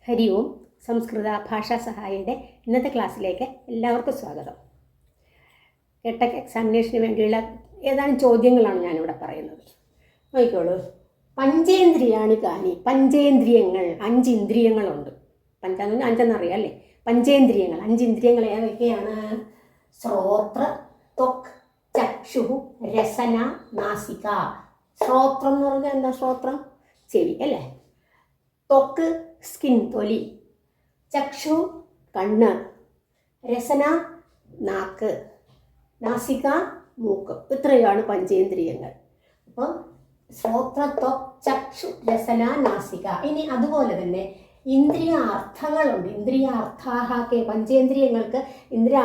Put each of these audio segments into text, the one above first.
ഹരി ഓം. സംസ്കൃത ഭാഷാ സഹായിയുടെ ഇന്നത്തെ ക്ലാസ്സിലേക്ക് എല്ലാവർക്കും സ്വാഗതം. ടെക് എക്സാമിനേഷന് വേണ്ടിയുള്ള ഏതാനും ചോദ്യങ്ങളാണ് ഞാനിവിടെ പറയുന്നത്. നോക്കിക്കോളൂ. പഞ്ചേന്ദ്രിയാണി കാനി. പഞ്ചേന്ദ്രിയങ്ങൾ, 5 ഇന്ദ്രിയങ്ങളുണ്ട്. പഞ്ചാന്ന് 5 അറിയാം അല്ലേ? പഞ്ചേന്ദ്രിയങ്ങൾ, 5 ഇന്ദ്രിയങ്ങൾ ഏതൊക്കെയാണ്? ശ്രോത്ര, ത്വക്, ചക്ഷു, രസന, നാസിക. ശ്രോത്രം എന്ന് പറഞ്ഞാൽ എന്താ? ശ്രോത്രം ചെവി അല്ലേ? ത്വക്ക് സ്കിൻ, തൊലി. ചക്ഷു കണ്ണ്. രസന നാക്ക്. നാസിക മൂക്ക്. ഇത്രയാണ് പഞ്ചേന്ദ്രിയങ്ങൾ. അപ്പം ശ്രോത്ര, ത്വക്, ചക്ഷു, രസന, നാസിക. ഇനി അതുപോലെ തന്നെ ഇന്ദ്രിയ അർത്ഥങ്ങളുണ്ട്. ഇന്ദ്രിയ അർത്ഥാഹക്കെ. പഞ്ചേന്ദ്രിയങ്ങൾക്ക് ഇന്ദ്രിയ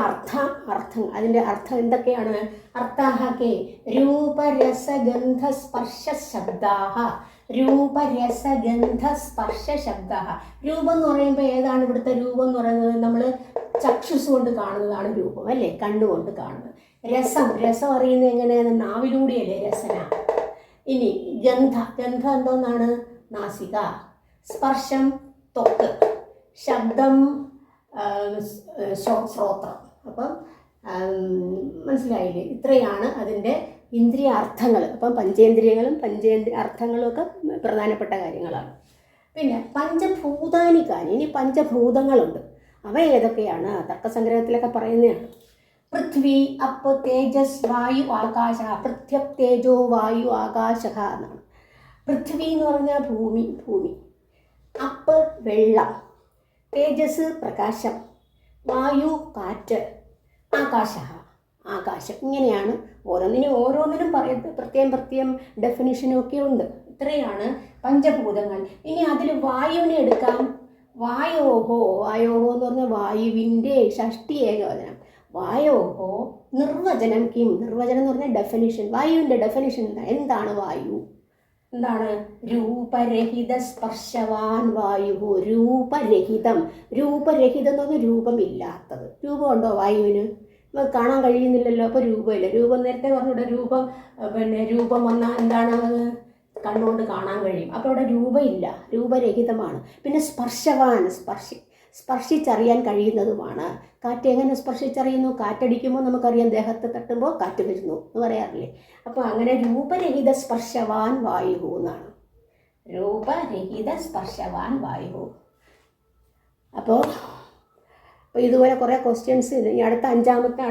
അർത്ഥം അതിൻ്റെ അർത്ഥം എന്തൊക്കെയാണ്? അർത്ഥാഹക്കെ രൂപരസഗന്ധ സ്പർശ ശബ്ദാഹ. രൂപരസഗന്ധ സ്പർശ ശബ്ദ. രൂപം എന്ന് പറയുമ്പോൾ ഏതാണ് ഇവിടുത്തെ രൂപം എന്ന് പറയുന്നത്? നമ്മൾ ചക്ഷുസ് കൊണ്ട് കാണുന്നതാണ് രൂപം അല്ലേ? കണ്ണുകൊണ്ട് കാണുന്നത്. രസം അറിയുന്നത് എങ്ങനെയാണ്? നാവിലൂടെയല്ലേ രസന. ഇനി ഗന്ധം എന്തോന്നാണ്? നാസിക. സ്പർശം ത്വക്ക്. ശബ്ദം ശ്രോത്രം. അപ്പം മനസ്സിലായില്ലേ? ഇത്രയാണ് അതിൻ്റെ ഇന്ദ്രിയ അർത്ഥങ്ങൾ. അപ്പം പഞ്ചേന്ദ്രിയങ്ങളും അർത്ഥങ്ങളും ഒക്കെ പ്രധാനപ്പെട്ട കാര്യങ്ങളാണ്. പിന്നെ പഞ്ചഭൂതാനിക്കാനി. ഇനി പഞ്ചഭൂതങ്ങളുണ്ട്. അവ ഏതൊക്കെയാണ്? തർക്കസംഗ്രഹത്തിലൊക്കെ പറയുന്നതാണ്. പൃഥ്വി, അപ്പ്, തേജസ്, വായു, ആകാശ. പൃഥ്വപ് തേജോ വായു ആകാശ എന്നാണ്. പൃഥ്വി എന്ന് പറഞ്ഞാൽ ഭൂമി. അപ്പ് വെള്ളം. തേജസ് പ്രകാശം. വായു കാറ്റ്. ആകാശം. ഇങ്ങനെയാണ് ഓരോന്നിനും പറയുന്നത് പ്രത്യേകം ഡെഫിനിഷനും ഒക്കെ ഉണ്ട്. ഇത്രയാണ് പഞ്ചഭൂതങ്ങൾ. ഇനി അതിൽ വായുവിനെ എടുക്കാം. വായോഹോ എന്ന് പറഞ്ഞാൽ വായുവിൻ്റെ ഷഷ്ടി ഏകവചനം. വായോഹോ നിർവചനം കിം. നിർവചനം എന്ന് പറഞ്ഞാൽ ഡെഫിനിഷൻ. വായുവിൻ്റെ ഡെഫിനിഷൻ എന്താണ്? വായു എന്താണ്? രൂപരഹിത സ്പർശവാൻ വായു. രൂപരഹിതം എന്ന് പറഞ്ഞാൽ രൂപമില്ലാത്തത്. രൂപമുണ്ടോ വായുവിന്? നമുക്ക് കാണാൻ കഴിയുന്നില്ലല്ലോ. അപ്പോൾ രൂപമില്ല. രൂപം നേരത്തെ പറഞ്ഞൂടെ, രൂപം വന്നാൽ എന്താണ്? കണ്ണുകൊണ്ട് കാണാൻ കഴിയും. അപ്പോൾ അവിടെ രൂപമില്ല, രൂപരഹിതമാണ്. പിന്നെ സ്പർശവാൻ, സ്പർശിച്ചറിയാൻ കഴിയുന്നതുമാണ്. കാറ്റ് എങ്ങനെ സ്പർശിച്ചറിയുന്നു? കാറ്റടിക്കുമ്പോൾ നമുക്കറിയാം, ദേഹത്ത് തട്ടുമ്പോൾ കാറ്റ് വരുന്നു എന്ന് പറയാറില്ലേ? അപ്പോൾ അങ്ങനെ രൂപരഹിത സ്പർശവാൻ വായു എന്നാണ്. രൂപരഹിത സ്പർശവാൻ വായു. അപ്പോൾ ഇതുപോലെ കുറേ ക്വസ്റ്റ്യൻസ്. ഇനി അടുത്ത അഞ്ചാമത്തെ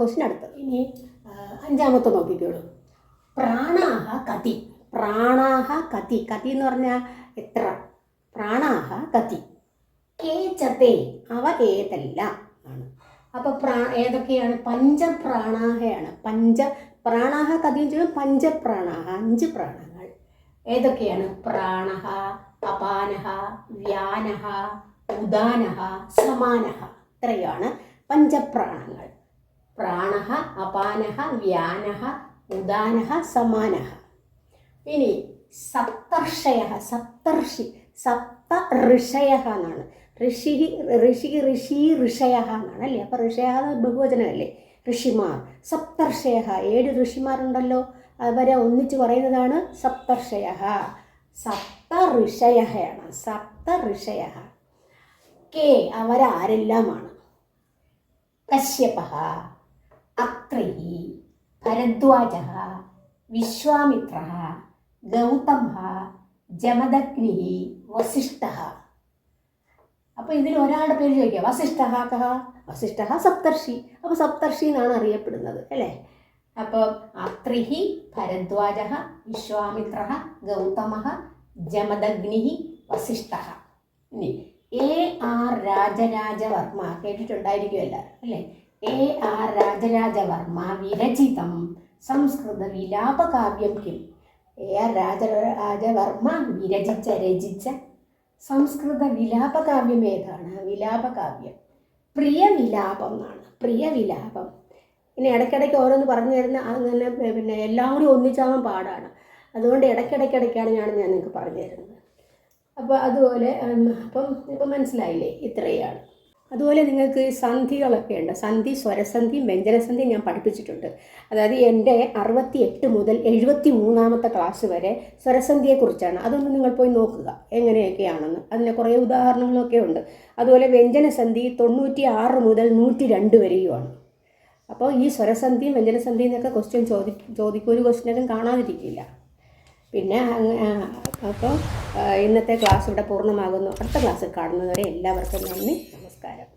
ക്വസ്റ്റ്യൻ അടുത്ത്. ഇനി 5ാമത്തെ നോക്കിക്കോളൂ. പ്രാണാഹ കതി. കതി എന്ന് പറഞ്ഞാൽ എത്ര? പ്രാണാഹ കതി. കേചത്തെ അവ ഏതെല്ലാം ആണ്. അപ്പോൾ ഏതൊക്കെയാണ്? പഞ്ചപ്രാണാഹയാണ്. പ്രാണാഹ കതി എന്ന് വെച്ചാൽ പഞ്ചപ്രാണാഹ, 5 പ്രാണങ്ങൾ ഏതൊക്കെയാണ്? പ്രാണഹ, അപാനഹ, വ്യാനഹ, ഉദാനഹ, സമാനഹ. ഇത്രയാണ് പഞ്ചപ്രാണങ്ങൾ. പ്രാണഹ, അപാനഹ, വ്യാനഹ, ഉദാനഹ, സമാനഹ. ഇനി സപ്ത ഋഷയ എന്നാണ്. ഋഷയ എന്നാണ് അല്ലേ? അപ്പോൾ ഋഷയ ബഹുവചനമല്ലേ? ഋഷിമാർ. സപ്തർഷയ 7 ഋഷിമാരുണ്ടല്ലോ, അവരെ ഒന്നിച്ച് പറയുന്നതാണ് സപ്തർഷയ. സപ്തഋഷയ. കെ അവരാരെല്ലാമാണ്? കശ്യപഃ, അത്രി, ഭരദ്വാജഃ, വിശ്വാമിത്രഃ, ഗൗതമഃ, ജമദഗ്നിഃ, വസിഷ്ഠഃ. അപ്പോൾ ഇതിൽ ഒരാളുടെ പേര് ചോദിക്കുക. വസിഷ്ഠഃ കഃ? വസിഷ്ഠഃ സപ്തർഷി. അപ്പോൾ സപ്തർഷി എന്നാണ് അറിയപ്പെടുന്നത് അല്ലേ? അപ്പോൾ അത്രിഃ, ഭരദ്വാജഃ, വിശ്വാമിത്രഃ, ഗൗതമഃ, ജമദഗ്നിഃ, വസിഷ്ഠഃ. ഇനി A.R. രാജരാജവർമ്മ കേട്ടിട്ടുണ്ടായിരിക്കുമല്ലോ അല്ലേ? A.R. രാജരാജവർമ്മ വിരചിതം സംസ്കൃത വിലാപകാവ്യം കിം? A.R. രാജരാജവർമ്മ രചിച്ച സംസ്കൃത വിലാപകാവ്യം ഏതാണ്? വിലാപകാവ്യം പ്രിയവിലാപം എന്നാണ്. പ്രിയവിലാപം. ഇനി ഇടയ്ക്കിടയ്ക്ക് ഓരോന്ന് പറഞ്ഞു തരുന്ന അങ്ങനെ പിന്നെ എല്ലാം കൂടി ഒന്നിച്ചാവാൻ പാടാണ്. അതുകൊണ്ട് ഇടയ്ക്കിടയ്ക്കാണ് ഞാൻ നിങ്ങൾക്ക് പറഞ്ഞു തരുന്നത്. അപ്പോൾ അതുപോലെ ഇപ്പം മനസ്സിലായില്ലേ? ഇത്രയാണ്. അതുപോലെ നിങ്ങൾക്ക് സന്ധികളൊക്കെ ഉണ്ട്. സന്ധി, സ്വരസന്ധിയും വ്യഞ്ജനസന്ധിയും ഞാൻ പഠിപ്പിച്ചിട്ടുണ്ട്. അതായത് എൻ്റെ 68 മുതൽ 73ാമത്തെ ക്ലാസ് വരെ സ്വരസന്ധിയെക്കുറിച്ചാണ്. അതൊന്ന് നിങ്ങൾ പോയി നോക്കുക എങ്ങനെയൊക്കെയാണെന്ന്. അതിന് കുറേ ഉദാഹരണങ്ങളൊക്കെ ഉണ്ട്. അതുപോലെ വ്യഞ്ജനസന്ധി 96 മുതൽ 102 വരെയുമാണ്. അപ്പോൾ ഈ സ്വരസന്ധിയും വ്യഞ്ജനസന്ധിയും എന്നൊക്കെ ക്വസ്റ്റ്യൻ ഒരു ക്വസ്റ്റ്യനും കാണാതിരിക്കില്ല. പിന്നെ അപ്പോൾ ഇന്നത്തെ ക്ലാസ് ഇവിടെ പൂർണ്ണമാകുന്നു. അടുത്ത ക്ലാസ്സിൽ കാണുന്നതുവരെ എല്ലാവർക്കും നന്ദി, നമസ്കാരം.